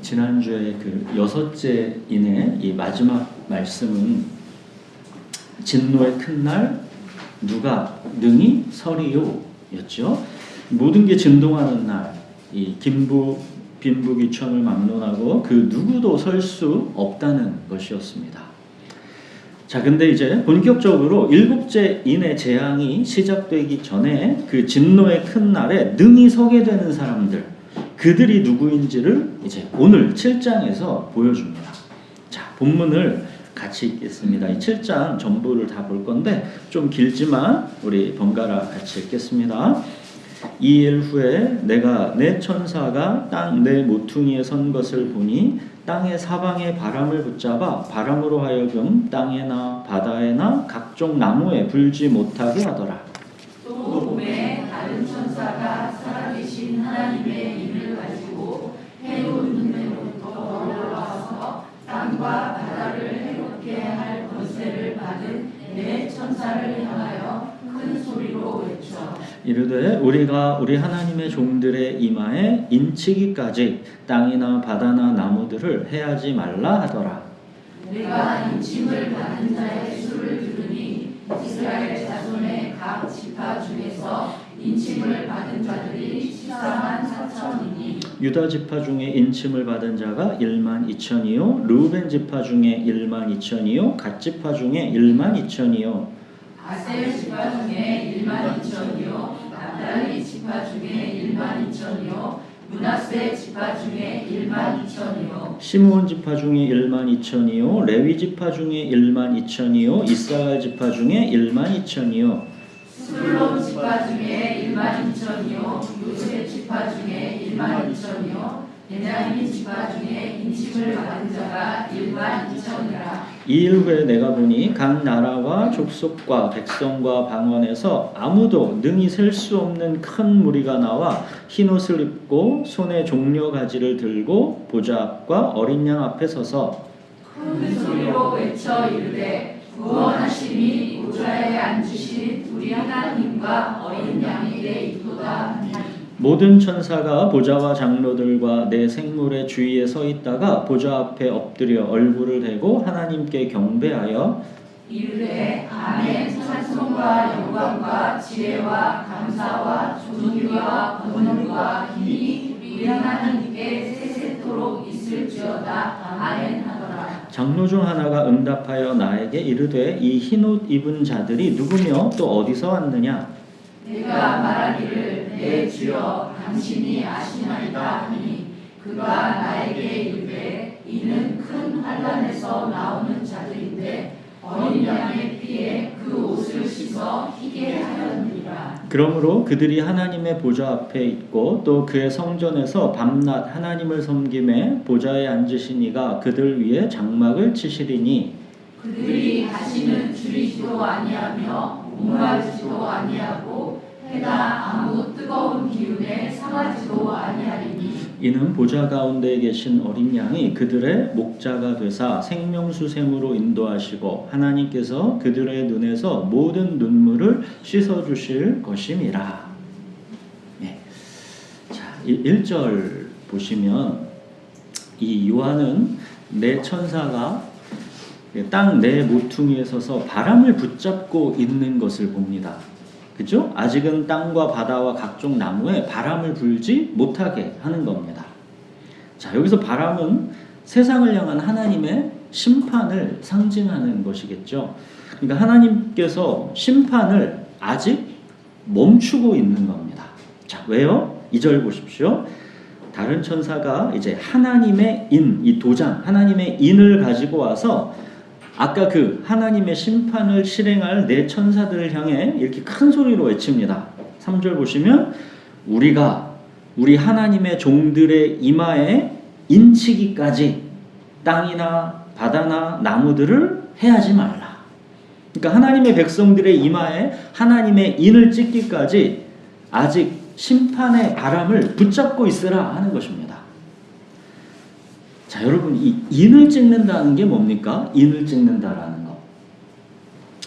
지난주에 그 여섯째 인의 이 마지막 말씀은 진노의 큰 날 누가 능히 서리요 였죠. 모든 게 진동하는 날, 이 빈부귀천을 막론하고 그 누구도 설 수 없다는 것이었습니다. 자, 근데 이제 본격적으로 일곱째 인의 재앙이 시작되기 전에 그 진노의 큰 날에 능히 서게 되는 사람들, 그들이 누구인지를 이제 오늘 7장에서 보여줍니다. 자, 본문을 같이 읽겠습니다. 이 7장 전부를 다 볼 건데 좀 길지만 우리 번갈아 같이 읽겠습니다. 2일 후에 내가 내 천사가 땅 내 모퉁이에 선 것을 보니 땅의 사방에 바람을 붙잡아 바람으로 하여금 땅에나 바다에나 각종 나무에 불지 못하게 하더라. 또 봄에 다른 천사가 살아계신 하나님의 임을 가지고 해로 눈으로부터 올라와서 땅과 바다를 해롭게 할 권세를 받은 내 천사를 향하여 큰 소리로 외쳐 이르되 우리가 우리 하나님의 종들의 이마에 인치기까지 땅이나 바다나 나무들을 해하지 말라 하더라. 내가 인침을 받은 자의 수를 들으니 이스라엘 자손의 각 지파 중에서 인침을 받은 자들이 14만 4천이니 유다 지파 중에 인침을 받은 자가 1만 2천이요 르우벤 지파 중에 1만 2천이요 갓 지파 중에 1만 2천이요 아셀 지파 중에 1만 2천이요 납달리 지파 중에 1만 2천이요 므낫세 지파 중에 1만 2천이요 시므온 지파 중에 1만 2천이요 레위 지파 중에 1만 2천이요 이스라엘 지파 중에 1만 2천이요 스불론 지파 중에 1만 2천이요 요셉 지파 중에 1만 2천이요 베냐민 지파 중에 인침을 받은 자가 1만 2천이라. 이일 후에 내가 보니 각 나라와 족속과 백성과 방언에서 아무도 능히 셀 수 없는 큰 무리가 나와 흰옷을 입고 손에 종려 가지를 들고 보좌 앞과 어린 양 앞에 서서 큰 소리로 외쳐 이르되 구원하심이 보좌에 앉으신 우리 하나님과 어린 양에게 있도다. 모든 천사가 보좌와 장로들과 내 생물의 주위에 서 있다가 보좌 앞에 엎드려 얼굴을 대고 하나님께 경배하여 이르되 아멘. 찬송과 영광과 지혜와 감사와 존귀와 권능과 힘이 우리 하나님께 세세토록 있을지어다. 아멘 하더라. 장로 중 하나가 응답하여 나에게 이르되 이 흰옷 입은 자들이 누구며 또 어디서 왔느냐? 내가 말하기를 내 주여 당신이 아시나이다 하니 그가 나에게 이르되 이는 큰 환난에서 나오는 자들인데 어린 양의 피에 그 옷을 씻어 희게 하였느니라. 그러므로 그들이 하나님의 보좌 앞에 있고 또 그의 성전에서 밤낮 하나님을 섬김에 보좌에 앉으신 이가 그들 위에 장막을 치시리니 그들이 다시는 줄이지도 아니하며 목마르지도 아니하고 해나 아무 뜨거운 기운에 상하지도 아니하리니 이는 보좌 가운데 계신 어린 양이 그들의 목자가 되사 생명수샘으로 인도하시고 하나님께서 그들의 눈에서 모든 눈물을 씻어주실 것임이라. 네. 자, 1절 보시면 이 요한은 내 천사가 땅 내 모퉁이에 서서 바람을 붙잡고 있는 것을 봅니다. 그죠? 아직은 땅과 바다와 각종 나무에 바람을 불지 못하게 하는 겁니다. 자, 여기서 바람은 세상을 향한 하나님의 심판을 상징하는 것이겠죠. 그러니까 하나님께서 심판을 아직 멈추고 있는 겁니다. 자, 왜요? 2절 보십시오. 다른 천사가 이제 하나님의 인, 이 도장, 하나님의 인을 가지고 와서 아까 그 하나님의 심판을 실행할 내 천사들을 향해 이렇게 큰 소리로 외칩니다. 3절 보시면 우리가 우리 하나님의 종들의 이마에 인치기까지 땅이나 바다나 나무들을 해하지 말라. 그러니까 하나님의 백성들의 이마에 하나님의 인을 찍기까지 아직 심판의 바람을 붙잡고 있으라 하는 것입니다. 자, 여러분, 이 인을 찍는다는 게 뭡니까? 인을 찍는다라는 거.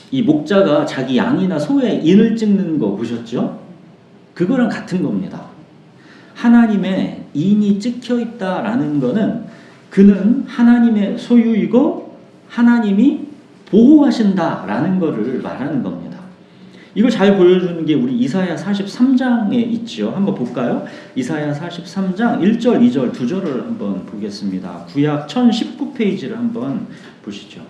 이 목자가 자기 양이나 소의 인을 찍는 거 보셨죠? 그거랑 같은 겁니다. 하나님의 인이 찍혀 있다라는 것은 그는 하나님의 소유이고 하나님이 보호하신다라는 것을 말하는 겁니다. 이걸 잘 보여주는 게 우리 이사야 43장에 있죠. 한번 볼까요? 이사야 43장 1절, 2절, 2절을 한번 보겠습니다. 구약 1019페이지를 한번 보시죠.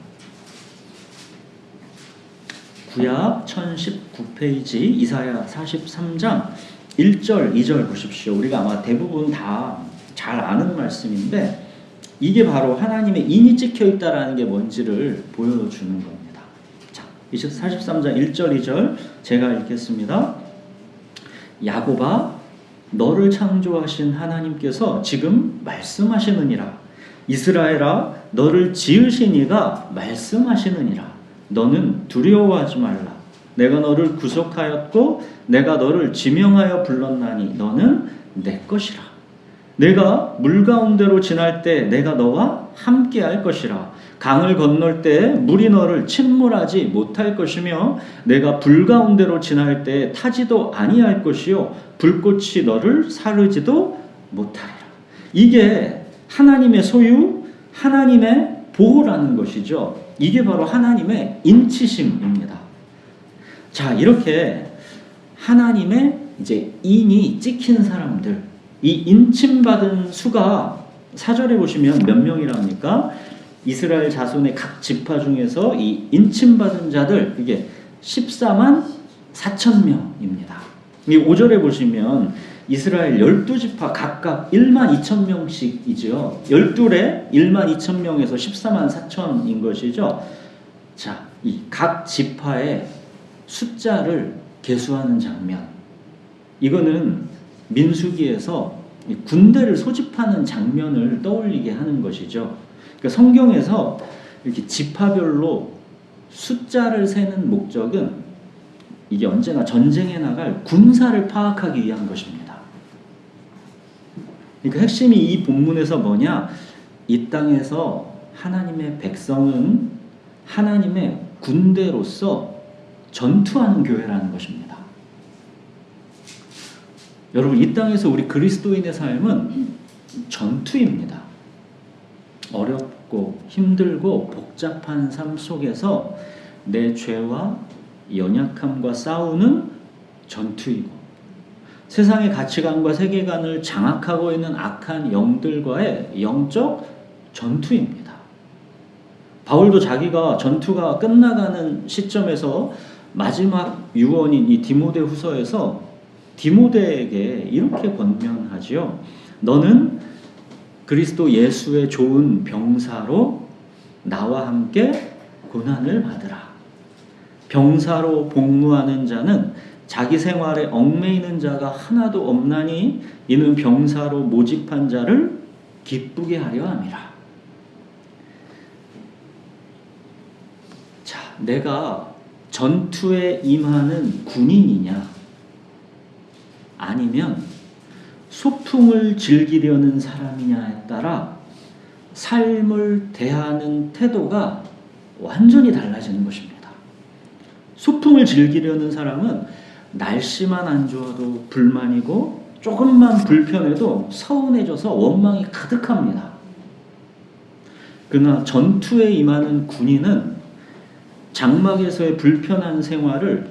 구약 1019페이지 이사야 43장 1절, 2절 보십시오. 우리가 아마 대부분 다 잘 아는 말씀인데 이게 바로 하나님의 인이 찍혀 있다라는 게 뭔지를 보여주는 겁니다. 자, 43장 1절, 2절 제가 읽겠습니다. 야곱아, 너를 창조하신 하나님께서 지금 말씀하시느니라. 이스라엘아, 너를 지으신 이가 말씀하시느니라. 너는 두려워하지 말라. 내가 너를 구속하였고 내가 너를 지명하여 불렀나니 너는 내 것이라. 내가 물 가운데로 지날 때 내가 너와 함께 할 것이라. 강을 건널 때 물이 너를 침몰하지 못할 것이며 내가 불 가운데로 지날 때 타지도 아니할 것이요 불꽃이 너를 사르지도 못하리라. 이게 하나님의 소유, 하나님의 보호라는 것이죠. 이게 바로 하나님의 인치심입니다. 자, 이렇게 하나님의 이제 인이 찍힌 사람들, 이 인침받은 수가 4절에 보시면 몇 명이랍니까? 이스라엘 자손의 각 지파 중에서 이 인침받은 자들, 이게 14만 4천 명입니다. 이 5절에 보시면 이스라엘 12지파 각각 1만 2천 명씩이죠. 12에 1만 2천 명에서 14만 4천인 것이죠. 자, 이 각 지파의 숫자를 계수하는 장면. 이거는 민수기에서 군대를 소집하는 장면을 떠올리게 하는 것이죠. 그러니까 성경에서 이렇게 지파별로 숫자를 세는 목적은 이게 언제나 전쟁에 나갈 군사를 파악하기 위한 것입니다. 그러니까 핵심이 이 본문에서 뭐냐? 이 땅에서 하나님의 백성은 하나님의 군대로서 전투하는 교회라는 것입니다. 여러분, 이 땅에서 우리 그리스도인의 삶은 전투입니다. 어렵고 힘들고 복잡한 삶 속에서 내 죄와 연약함과 싸우는 전투이고 세상의 가치관과 세계관을 장악하고 있는 악한 영들과의 영적 전투입니다. 바울도 자기가 전투가 끝나가는 시점에서 마지막 유언인 이 디모데 후서에서 디모데에게 이렇게 권면하지요. 너는 그리스도 예수의 좋은 병사로 나와 함께 고난을 받으라. 병사로 복무하는 자는 자기 생활에 얽매이는 자가 하나도 없나니 이는 병사로 모집한 자를 기쁘게 하려 함이라. 자, 내가 전투에 임하는 군인이냐? 아니면 소풍을 즐기려는 사람이냐에 따라 삶을 대하는 태도가 완전히 달라지는 것입니다. 소풍을 즐기려는 사람은 날씨만 안 좋아도 불만이고 조금만 불편해도 서운해져서 원망이 가득합니다. 그러나 전투에 임하는 군인은 장막에서의 불편한 생활을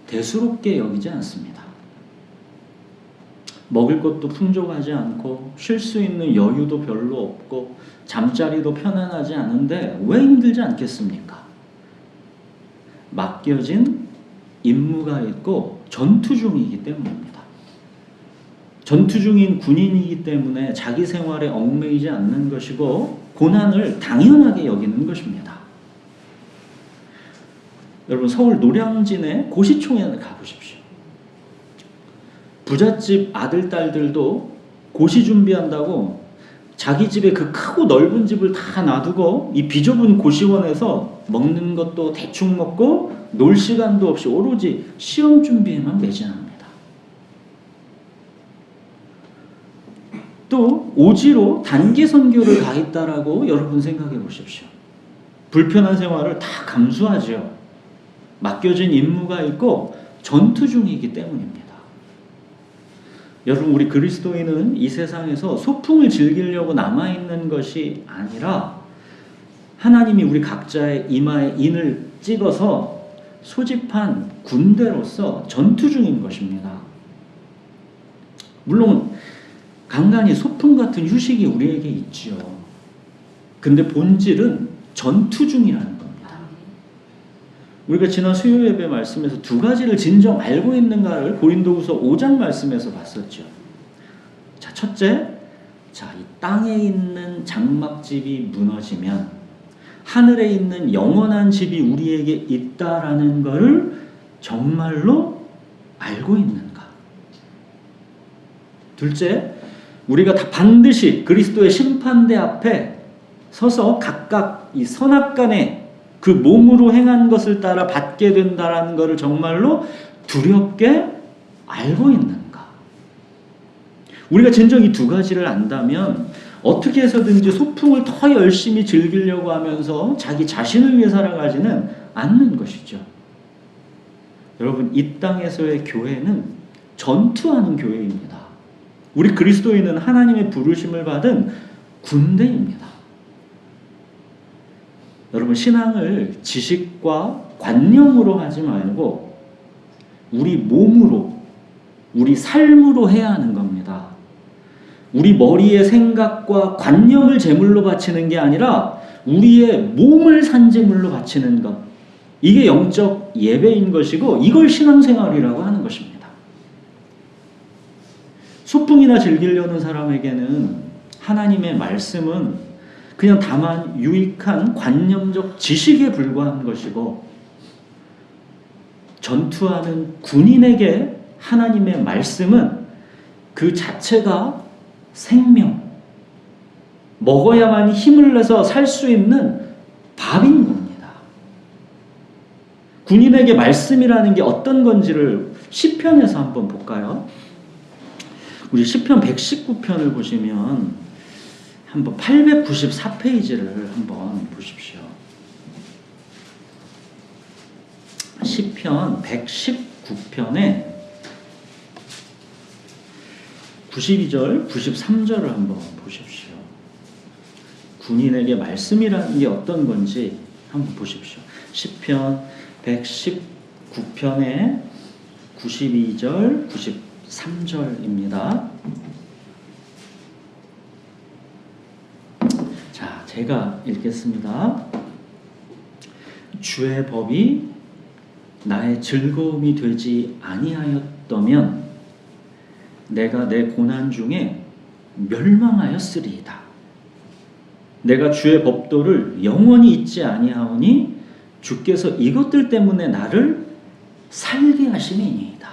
대수롭게 여기지 않습니다. 먹을 것도 풍족하지 않고 쉴 수 있는 여유도 별로 없고 잠자리도 편안하지 않은데 왜 힘들지 않겠습니까? 맡겨진 임무가 있고 전투 중이기 때문입니다. 전투 중인 군인이기 때문에 자기 생활에 얽매이지 않는 것이고 고난을 당연하게 여기는 것입니다. 여러분, 서울 노량진의 고시총회를 가보십시오. 부잣집 아들, 딸들도 고시 준비한다고 자기 집에 그 크고 넓은 집을 다 놔두고 이 비좁은 고시원에서 먹는 것도 대충 먹고 놀 시간도 없이 오로지 시험 준비에만 매진합니다. 또 오지로 단기 선교를 가 있다라고 여러분 생각해 보십시오. 불편한 생활을 다 감수하죠. 맡겨진 임무가 있고 전투 중이기 때문입니다. 여러분, 우리 그리스도인은 이 세상에서 소풍을 즐기려고 남아있는 것이 아니라 하나님이 우리 각자의 이마에 인을 찍어서 소집한 군대로서 전투 중인 것입니다. 물론 간간히 소풍 같은 휴식이 우리에게 있지요. 근데 본질은 전투 중이라는 겁니다. 우리가 지난 수요 예배 말씀에서 두 가지를 진정 알고 있는가를 고린도후서 5장 말씀에서 봤었죠. 자, 첫째, 이 땅에 있는 장막집이 무너지면 하늘에 있는 영원한 집이 우리에게 있다라는 것을 정말로 알고 있는가? 둘째, 우리가 다 반드시 그리스도의 심판대 앞에 서서 각각 이 선악간에 그 몸으로 행한 것을 따라 받게 된다라는 것을 정말로 두렵게 알고 있는가? 우리가 진정 이 두 가지를 안다면 어떻게 해서든지 소풍을 더 열심히 즐기려고 하면서 자기 자신을 위해 살아가지는 않는 것이죠. 여러분, 이 땅에서의 교회는 전투하는 교회입니다. 우리 그리스도인은 하나님의 부르심을 받은 군대입니다. 여러분, 신앙을 지식과 관념으로 하지 말고 우리 몸으로, 우리 삶으로 해야 하는 겁니다. 우리 머리의 생각과 관념을 제물로 바치는 게 아니라 우리의 몸을 산제물로 바치는 것. 이게 영적 예배인 것이고 이걸 신앙생활이라고 하는 것입니다. 소풍이나 즐기려는 사람에게는 하나님의 말씀은 그냥 다만 유익한 관념적 지식에 불과한 것이고, 전투하는 군인에게 하나님의 말씀은 그 자체가 생명, 먹어야만 힘을 내서 살 수 있는 밥인 겁니다. 군인에게 말씀이라는 게 어떤 건지를 시편에서 한번 볼까요? 우리 시편 119편을 보시면 한번 894페이지를 한번 보십시오. 시편 119편에 92절, 93절을 한번 보십시오. 군인에게 말씀이라는 게 어떤 건지 한번 보십시오. 시편 119편에 92절, 93절입니다. 자, 제가 읽겠습니다. 주의 법이 나의 즐거움이 되지 아니하였더면 내가 내 고난 중에 멸망하였으리이다. 내가 주의 법도를 영원히 잊지 아니하오니 주께서 이것들 때문에 나를 살게 하심이니이다.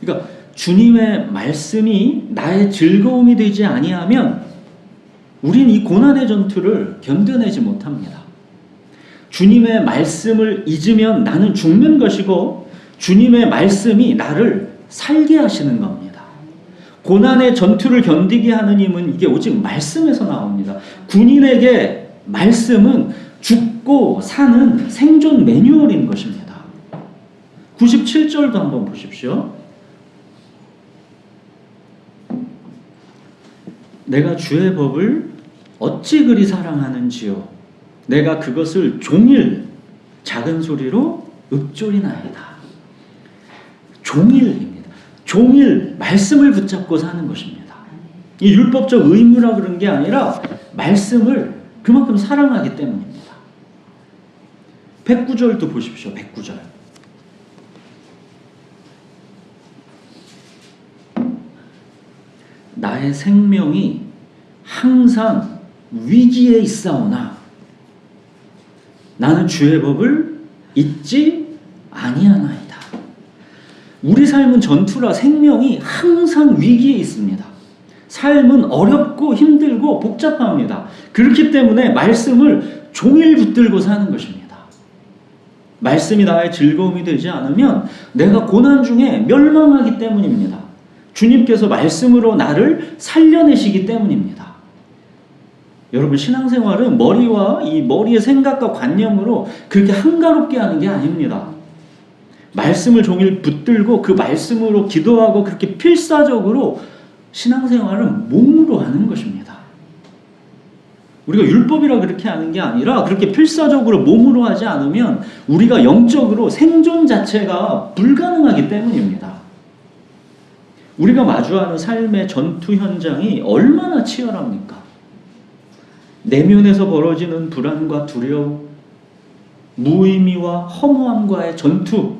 그러니까 주님의 말씀이 나의 즐거움이 되지 아니하면 우린 이 고난의 전투를 견뎌내지 못합니다. 주님의 말씀을 잊으면 나는 죽는 것이고 주님의 말씀이 나를 살게 하시는 겁니다. 고난의 전투를 견디게 하는 힘은 이게 오직 말씀에서 나옵니다. 군인에게 말씀은 죽고 사는 생존 매뉴얼인 것입니다. 97절도 한번 보십시오. 내가 주의 법을 어찌 그리 사랑하는지요. 내가 그것을 종일 작은 소리로 읊조리나이다. 종일입니다. 종일 말씀을 붙잡고 사는 것입니다. 이 율법적 의무라 그런 게 아니라 말씀을 그만큼 사랑하기 때문입니다. 109절도 보십시오. 109절. 나의 생명이 항상 위기에 있사오나 나는 주의 법을 잊지 아니하나이다. 우리 삶은 전투라 생명이 항상 위기에 있습니다. 삶은 어렵고 힘들고 복잡합니다. 그렇기 때문에 말씀을 종일 붙들고 사는 것입니다. 말씀이 나의 즐거움이 되지 않으면 내가 고난 중에 멸망하기 때문입니다. 주님께서 말씀으로 나를 살려내시기 때문입니다. 여러분, 신앙생활은 머리와 이 머리의 생각과 관념으로 그렇게 한가롭게 하는 게 아닙니다. 말씀을 종일 붙들고 그 말씀으로 기도하고 그렇게 필사적으로 신앙생활은 몸으로 하는 것입니다. 우리가 율법이라 그렇게 하는 게 아니라 그렇게 필사적으로 몸으로 하지 않으면 우리가 영적으로 생존 자체가 불가능하기 때문입니다. 우리가 마주하는 삶의 전투 현장이 얼마나 치열합니까? 내면에서 벌어지는 불안과 두려움, 무의미와 허무함과의 전투,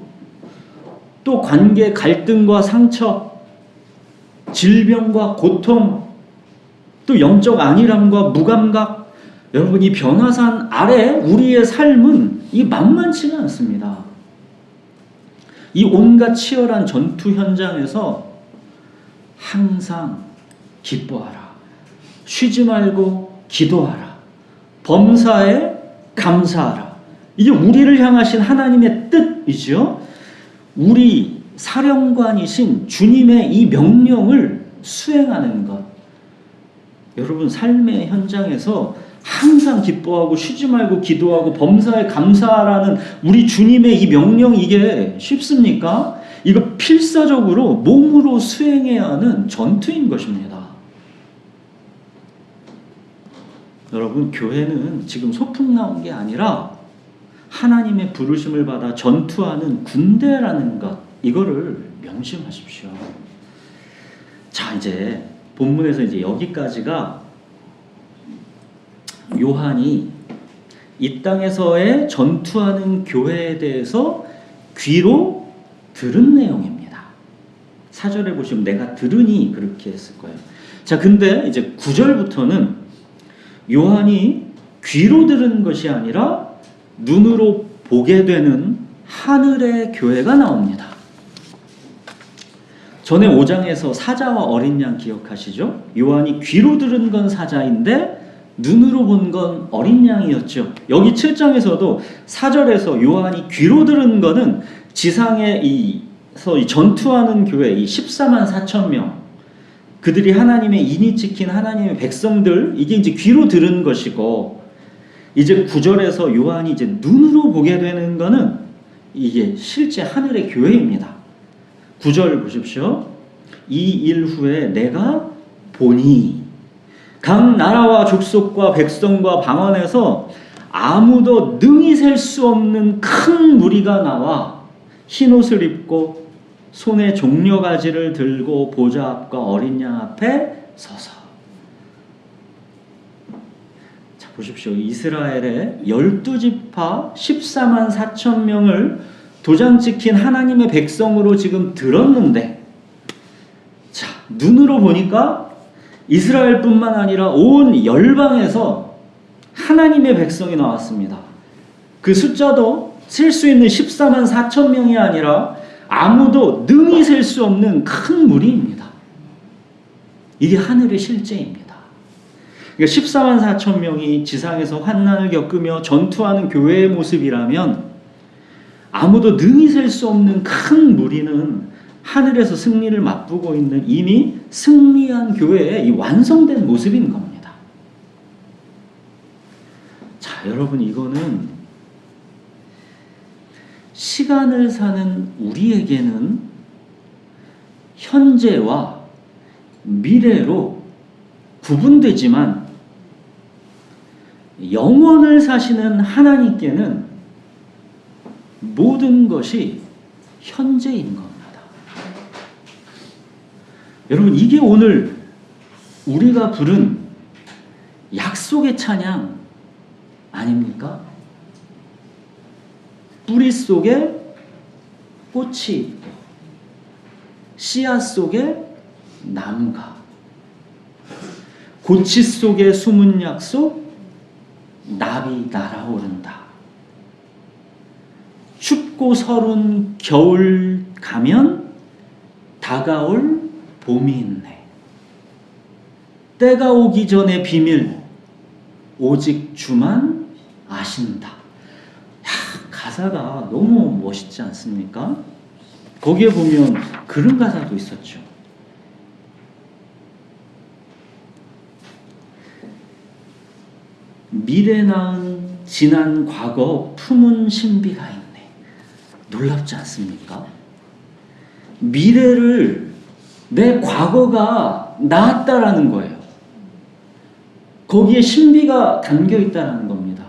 또 관계 갈등과 상처, 질병과 고통, 또 영적 안일함과 무감각. 여러분, 이 변화산 아래 우리의 삶은 이 만만치가 않습니다. 이 온갖 치열한 전투 현장에서 항상 기뻐하라, 쉬지 말고 기도하라, 범사에 감사하라. 이게 우리를 향하신 하나님의 뜻이죠. 우리 사령관이신 주님의 이 명령을 수행하는 것. 여러분, 삶의 현장에서 항상 기뻐하고 쉬지 말고 기도하고 범사에 감사하라는 우리 주님의 이 명령, 이게 쉽습니까? 이거 필사적으로 몸으로 수행해야 하는 전투인 것입니다. 여러분, 교회는 지금 소풍 나온 게 아니라 하나님의 부르심을 받아 전투하는 군대라는 것, 이거를 명심하십시오. 자, 이제 본문에서 이제 여기까지가 요한이 이 땅에서의 전투하는 교회에 대해서 귀로 들은 내용입니다. 4절에 보시면 내가 들으니 그렇게 했을 거예요. 자, 근데 이제 9절부터는 요한이 귀로 들은 것이 아니라 눈으로 보게 되는 하늘의 교회가 나옵니다. 전에 5장에서 사자와 어린 양 기억하시죠? 요한이 귀로 들은 건 사자인데 눈으로 본 건 어린 양이었죠. 여기 7장에서도 4절에서 요한이 귀로 들은 거는 지상에서 이 전투하는 교회, 이 14만 4천 명, 그들이 하나님의 인이 찍힌 하나님의 백성들, 이게 이제 귀로 들은 것이고, 이제 9절에서 요한이 이제 눈으로 보게 되는 거는 이게 실제 하늘의 교회입니다. 9절 보십시오. 이 일 후에 내가 보니 각 나라와 족속과 백성과 방언에서 아무도 능히 셀 수 없는 큰 무리가 나와 흰옷을 입고 손에 종려가지를 들고 보좌 앞과 어린 양 앞에 서서. 자, 보십시오. 이스라엘의 12지파 14만 4천 명을 도장 찍힌 하나님의 백성으로 지금 들었는데, 자, 눈으로 보니까 이스라엘뿐만 아니라 온 열방에서 하나님의 백성이 나왔습니다. 그 숫자도 셀 수 있는 14만 4천 명이 아니라 아무도 능히 셀 수 없는 큰 무리입니다. 이게 하늘의 실제입니다. 그러니까 14만 4천 명이 지상에서 환난을 겪으며 전투하는 교회의 모습이라면 아무도 능히 셀 수 없는 큰 무리는 하늘에서 승리를 맛보고 있는 이미 승리한 교회의 이 완성된 모습인 겁니다. 자, 여러분, 이거는 시간을 사는 우리에게는 현재와 미래로 구분되지만 영원을 사시는 하나님께는 모든 것이 현재인 겁니다. 여러분, 이게 오늘 우리가 부른 약속의 찬양 아닙니까? 뿌리 속에 꽃이 있고 씨앗 속에 나무가, 고치 속에 숨은 약속, 나비 날아오른다. 춥고 서른 겨울 가면 다가올 봄이 있네. 때가 오기 전에 비밀 오직 주만 아신다. 야, 가사가 너무 멋있지 않습니까? 거기에 보면 그런 가사도 있었죠. 미래 낳은 지난 과거 품은 신비가 있네. 놀랍지 않습니까? 미래를 내 과거가 나았다라는 거예요. 거기에 신비가 담겨 있다는 겁니다.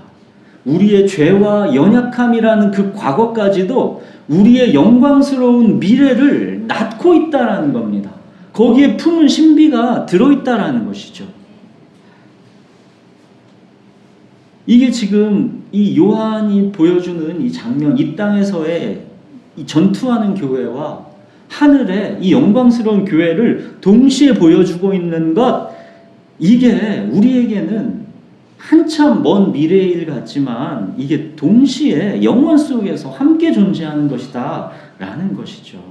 우리의 죄와 연약함이라는 그 과거까지도 우리의 영광스러운 미래를 낳고 있다는 겁니다. 거기에 품은 신비가 들어있다는 것이죠. 이게 지금 이 요한이 보여주는 이 장면, 이 땅에서의 이 전투하는 교회와 하늘의 이 영광스러운 교회를 동시에 보여주고 있는 것, 이게 우리에게는 한참 먼 미래의 일 같지만 이게 동시에 영원 속에서 함께 존재하는 것이다 라는 것이죠.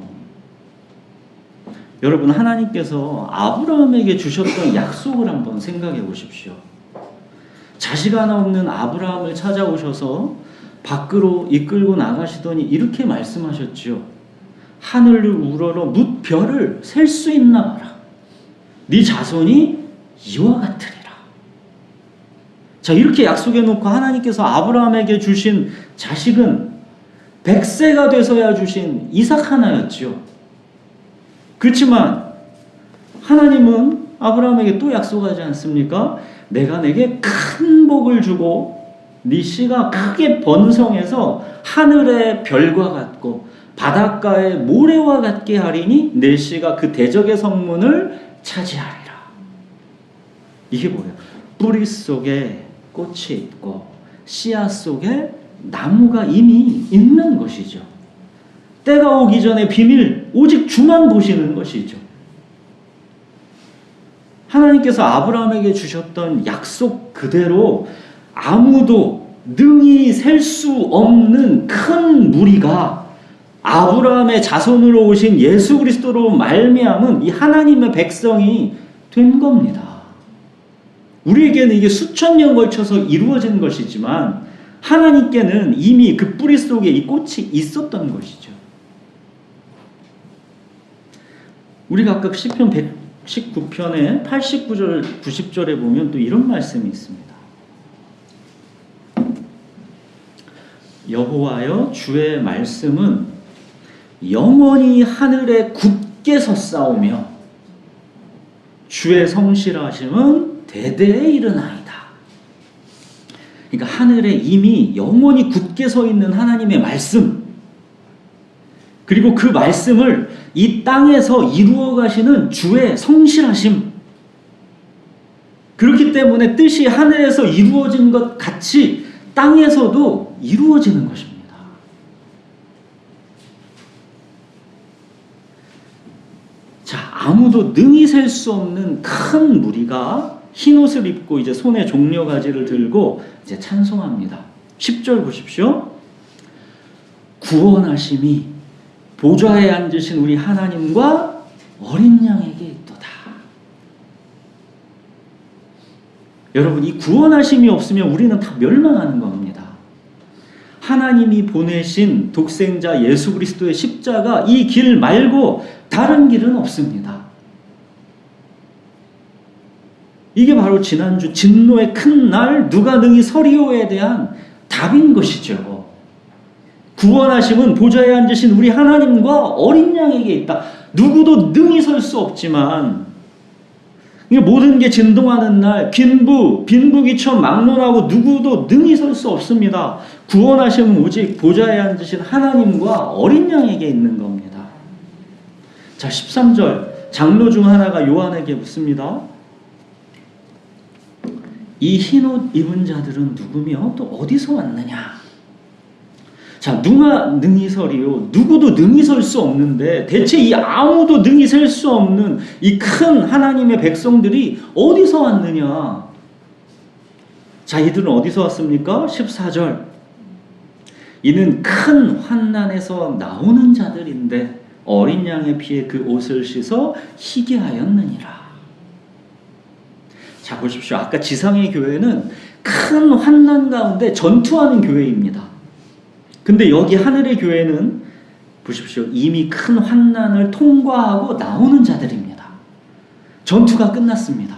여러분, 하나님께서 아브라함에게 주셨던 약속을 한번 생각해 보십시오. 자식 하나 없는 아브라함을 찾아오셔서 밖으로 이끌고 나가시더니 이렇게 말씀하셨죠. 하늘을 우러러 뭇 별을 셀 수 있나 봐라. 네 자손이 이와 같으리라. 자, 이렇게 약속해 놓고 하나님께서 아브라함에게 주신 자식은 100세가 돼서야 주신 이삭 하나였지요. 그렇지만 하나님은 아브라함에게 또 약속하지 않습니까? 내가 내게 큰 복을 주고 네 씨가 크게 번성해서 하늘의 별과 같고 바닷가의 모래와 같게 하리니 내 씨가 그 대적의 성문을 차지하리라. 이게 뭐예요? 뿌리 속에 꽃이 있고 씨앗 속에 나무가 이미 있는 것이죠. 때가 오기 전에 비밀, 오직 주만 보시는 것이죠. 하나님께서 아브라함에게 주셨던 약속 그대로 아무도 능히 셀 수 없는 큰 무리가 아브라함의 자손으로 오신 예수 그리스도로 말미암은 이 하나님의 백성이 된 겁니다. 우리에게는 이게 수천 년 걸쳐서 이루어진 것이지만 하나님께는 이미 그 뿌리 속에 이 꽃이 있었던 것이죠. 우리가 아까 시편 119편의 89절, 90절에 보면 또 이런 말씀이 있습니다. 여호와여, 주의 말씀은 영원히 하늘에 굳게 섰사오며 주의 성실하심은 대대에 이르나이다. 그러니까 하늘에 이미 영원히 굳게 서 있는 하나님의 말씀, 그리고 그 말씀을 이 땅에서 이루어 가시는 주의 성실하심, 그렇기 때문에 뜻이 하늘에서 이루어진 것 같이 땅에서도 이루어지는 것입니다. 자, 아무도 능히 셀 수 없는 큰 무리가 흰옷을 입고 이제 손에 종려가지를 들고 이제 찬송합니다. 10절 보십시오. 구원하심이 보좌에 앉으신 우리 하나님과 어린 양에게 있도다. 여러분, 이 구원하심이 없으면 우리는 다 멸망하는 겁니다. 하나님이 보내신 독생자 예수 그리스도의 십자가, 이 길 말고 다른 길은 없습니다. 이게 바로 지난주 진노의 큰 날 누가 능히 서리오에 대한 답인 것이죠. 구원하심은 보좌에 앉으신 우리 하나님과 어린 양에게 있다. 누구도 능히 설 수 없지만 모든 게 진동하는 날, 빈부귀천 막론하고 누구도 능히 설 수 없습니다. 구원하심은 오직 보좌에 앉으신 하나님과 어린 양에게 있는 겁니다. 자, 13절 장로 중 하나가 요한에게 묻습니다. 이 흰옷 입은 자들은 누구며 또 어디서 왔느냐? 자, 누가 능히 서리요? 누구도 능히 설 수 없는데 대체 이 아무도 능히 셀 수 없는 이 큰 하나님의 백성들이 어디서 왔느냐? 자, 이들은 어디서 왔습니까? 14절. 이는 큰 환난에서 나오는 자들인데 어린 양의 피에 그 옷을 씻어 희게 하였느니라. 자, 보십시오. 아까 지상의 교회는 큰 환난 가운데 전투하는 교회입니다. 근데 여기 하늘의 교회는 보십시오. 이미 큰 환난을 통과하고 나오는 자들입니다. 전투가 끝났습니다.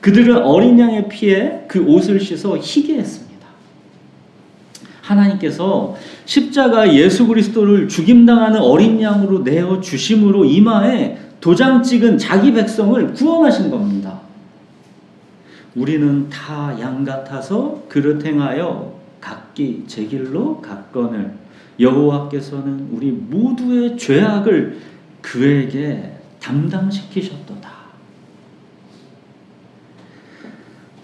그들은 어린 양의 피에 그 옷을 씻어 희게 했습니다. 하나님께서 십자가 예수 그리스도를 죽임당하는 어린 양으로 내어 주심으로 이마에 도장 찍은 자기 백성을 구원하신 겁니다. 우리는 다 양 같아서 그릇 행하여 각기 제 길로 갔거늘 여호와께서는 우리 모두의 죄악을 그에게 담당시키셨도다.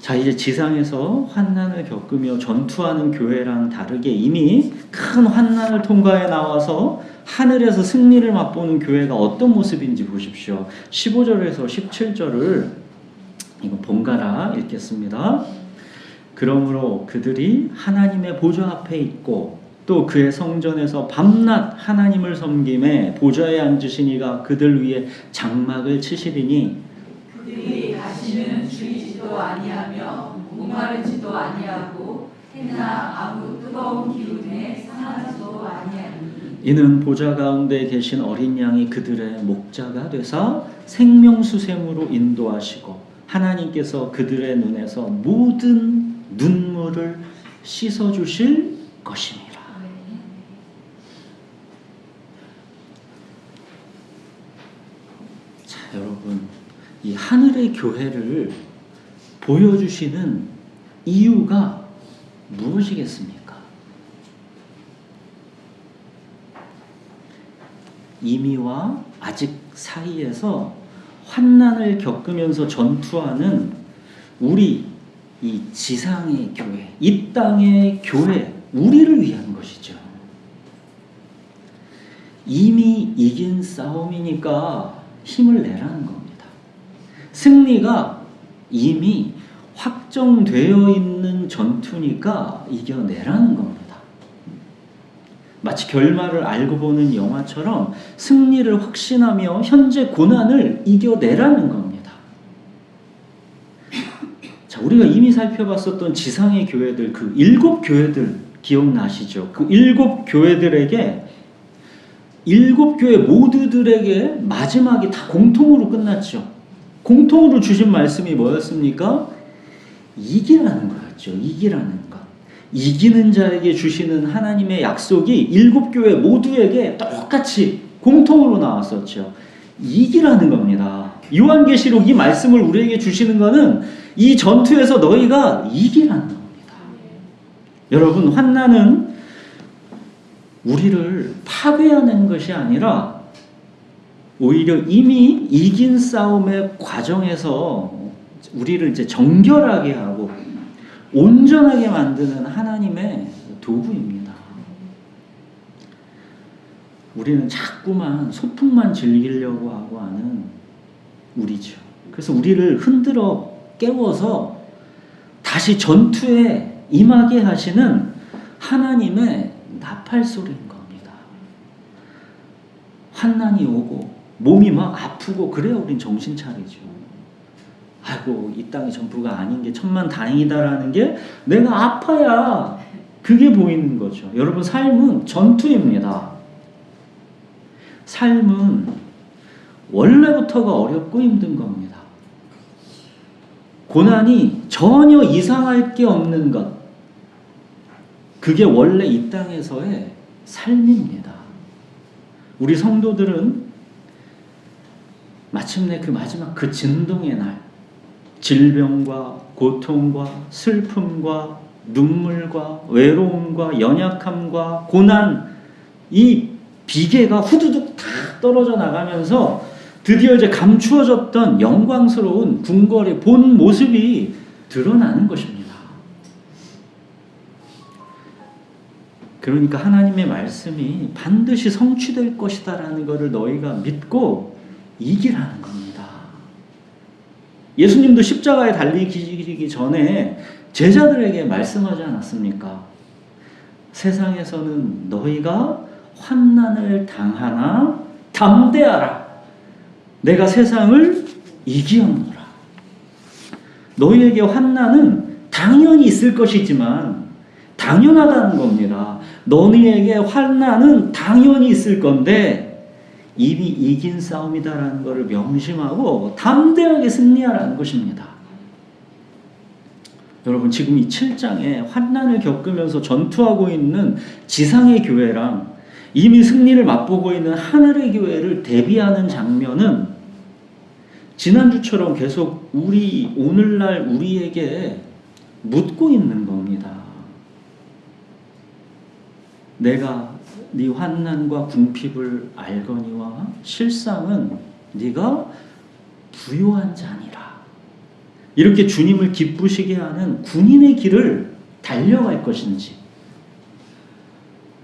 자, 이제 지상에서 환난을 겪으며 전투하는 교회랑 다르게 이미 큰 환난을 통과해 나와서 하늘에서 승리를 맛보는 교회가 어떤 모습인지 보십시오. 15절에서 17절을 이거 번갈아 읽겠습니다. 그러므로 그들이 하나님의 보좌 앞에 있고 또 그의 성전에서 밤낮 하나님을 섬김에 보좌에 앉으신 이가 그들 위에 장막을 치시리니 그들이 다시는 죽이지도 아니하며 목마르지도 아니하고 해나 아무 뜨거운 기운에 상하지도 아니하니 이는 보좌 가운데 계신 어린 양이 그들의 목자가 되사 생명수샘으로 인도하시고 하나님께서 그들의 눈에서 모든 눈물을 씻어주실 것입니다. 자, 여러분, 이 하늘의 교회를 보여주시는 이유가 무엇이겠습니까? 이미와 아직 사이에서 환난을 겪으면서 전투하는 우리 이 지상의 교회, 이 땅의 교회, 우리를 위한 것이죠. 이미 이긴 싸움이니까 힘을 내라는 겁니다. 승리가 이미 확정되어 있는 전투니까 이겨내라는 겁니다. 마치 결말을 알고 보는 영화처럼 승리를 확신하며 현재 고난을 이겨내라는 겁니다. 자, 우리가 이미 살펴봤었던 지상의 교회들, 그 7교회들 기억나시죠? 그 7교회들에게 7교회 모두들에게 마지막이 다 공통으로 끝났죠. 공통으로 주신 말씀이 뭐였습니까? 이기라는 거였죠. 이기라는 것. 이기는 자에게 주시는 하나님의 약속이 7교회 모두에게 똑같이 공통으로 나왔었죠. 이기라는 겁니다. 요한계시록 이 말씀을 우리에게 주시는 것은 이 전투에서 너희가 이기라는 겁니다. 여러분, 환난은 우리를 파괴하는 것이 아니라 오히려 이미 이긴 싸움의 과정에서 우리를 이제 정결하게 하고 온전하게 만드는 하나님의 도구입니다. 우리는 자꾸만 소풍만 즐기려고 하고 하는 우리죠. 그래서 우리를 흔들어 깨워서 다시 전투에 임하게 하시는 하나님의 나팔소리인 겁니다. 환난이 오고 몸이 막 아프고 그래야 우린 정신 차리죠. 아이고, 이 땅이 전부가 아닌 게 천만다행이다라는 게 내가 아파야 그게 보이는 거죠. 여러분, 삶은 전투입니다. 삶은 원래부터가 어렵고 힘든 겁니다. 고난이 전혀 이상할 게 없는 것, 그게 원래 이 땅에서의 삶입니다. 우리 성도들은 마침내 그 마지막 그 진동의 날, 질병과 고통과 슬픔과 눈물과 외로움과 연약함과 고난, 이 비계가 후두둑 다 떨어져 나가면서 드디어 이제 감추어졌던 영광스러운 궁궐의 본 모습이 드러나는 것입니다. 그러니까 하나님의 말씀이 반드시 성취될 것이다라는 것을 너희가 믿고 이기라는 겁니다. 예수님도 십자가에 달리기 전에 제자들에게 말씀하지 않았습니까? 세상에서는 너희가 환난을 당하나 담대하라. 내가 세상을 이기었노라. 너희에게 환난은 당연히 있을 것이지만 당연하다는 겁니다. 너희에게 환난은 당연히 있을 건데 이미 이긴 싸움이다라는 것을 명심하고 담대하게 승리하라는 것입니다. 여러분 지금 이 7장에 환난을 겪으면서 전투하고 있는 지상의 교회랑 이미 승리를 맛보고 있는 하늘의 교회를 대비하는 장면은 지난주처럼 계속 오늘날 우리에게 묻고 있는 겁니다. 내가 네 환난과 궁핍을 알거니와 실상은 네가 부요한 자니라. 이렇게 주님을 기쁘시게 하는 군인의 길을 달려갈 것인지,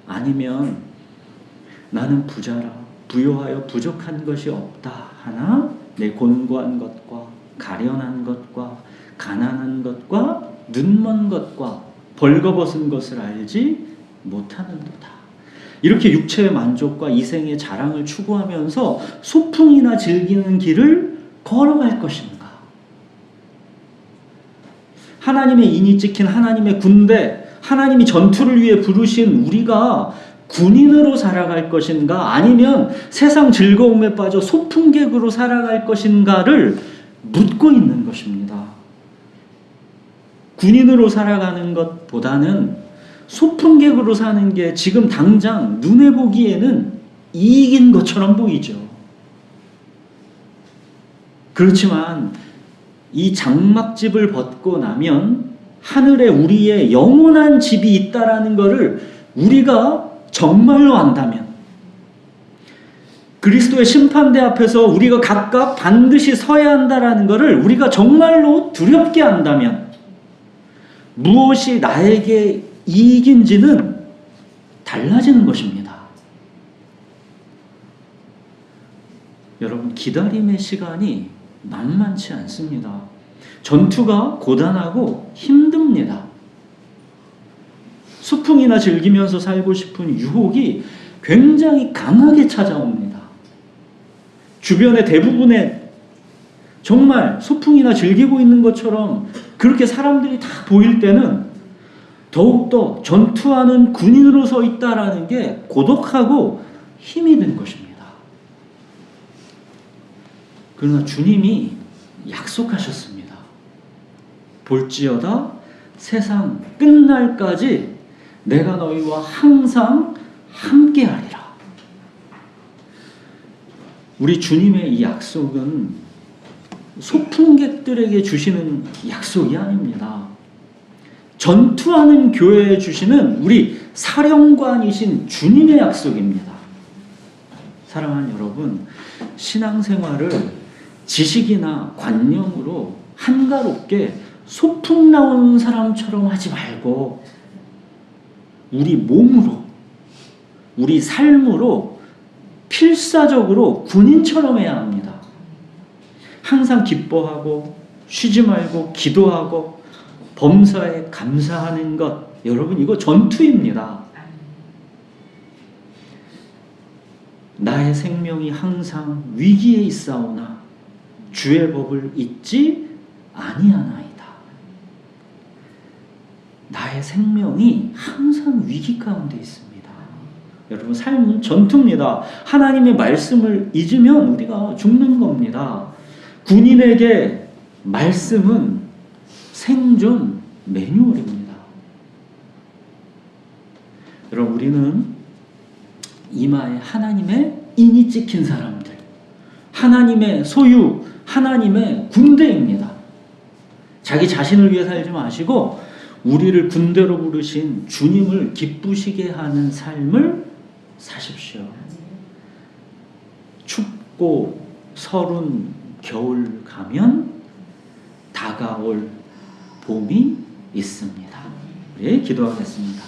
아니면 나는 부자라 부요하여 부족한 것이 없다 하나 내 곤고한 것과 가련한 것과 가난한 것과 눈먼 것과 벌거벗은 것을 알지 못하는도다. 이렇게 육체의 만족과 이생의 자랑을 추구하면서 소풍이나 즐기는 길을 걸어갈 것인가? 하나님의 인이 찍힌 하나님의 군대, 하나님이 전투를 위해 부르신 우리가 군인으로 살아갈 것인가, 아니면 세상 즐거움에 빠져 소풍객으로 살아갈 것인가를 묻고 있는 것입니다. 군인으로 살아가는 것보다는 소풍객으로 사는 게 지금 당장 눈에 보기에는 이익인 것처럼 보이죠. 그렇지만 이 장막집을 벗고 나면 하늘에 우리의 영원한 집이 있다라는 것을 우리가 정말로 안다면, 그리스도의 심판대 앞에서 우리가 각각 반드시 서야 한다라는 것을 우리가 정말로 두렵게 안다면, 무엇이 나에게 이익인지는 달라지는 것입니다. 여러분, 기다림의 시간이 만만치 않습니다. 전투가 고단하고 힘듭니다. 소풍이나 즐기면서 살고 싶은 유혹이 굉장히 강하게 찾아옵니다. 주변의 대부분의 정말 소풍이나 즐기고 있는 것처럼 그렇게 사람들이 다 보일 때는 더욱더 전투하는 군인으로 서 있다라는 게 고독하고 힘이 든 것입니다. 그러나 주님이 약속하셨습니다. 볼지어다 세상 끝날까지 내가 너희와 항상 함께하리라. 우리 주님의 이 약속은 소풍객들에게 주시는 약속이 아닙니다. 전투하는 교회에 주시는 우리 사령관이신 주님의 약속입니다. 사랑하는 여러분, 신앙생활을 지식이나 관념으로 한가롭게 소풍 나온 사람처럼 하지 말고 우리 몸으로, 우리 삶으로 필사적으로 군인처럼 해야 합니다. 항상 기뻐하고 쉬지 말고 기도하고 범사에 감사하는 것, 여러분 이거 전투입니다. 나의 생명이 항상 위기에 있사오나 주의 법을 잊지 아니하나이다. 나의 생명이 항상 위기 가운데 있습니다. 여러분, 삶은 전투입니다. 하나님의 말씀을 잊으면 우리가 죽는 겁니다. 군인에게 말씀은 생존 매뉴얼입니다. 여러분, 우리는 이마에 하나님의 인이 찍힌 사람들, 하나님의 소유, 하나님의 군대입니다. 자기 자신을 위해 살지 마시고 우리를 군대로 부르신 주님을 기쁘시게 하는 삶을 사십시오. 춥고 서른 겨울 가면 다가올 봄이 있습니다. 우리 기도하겠습니다.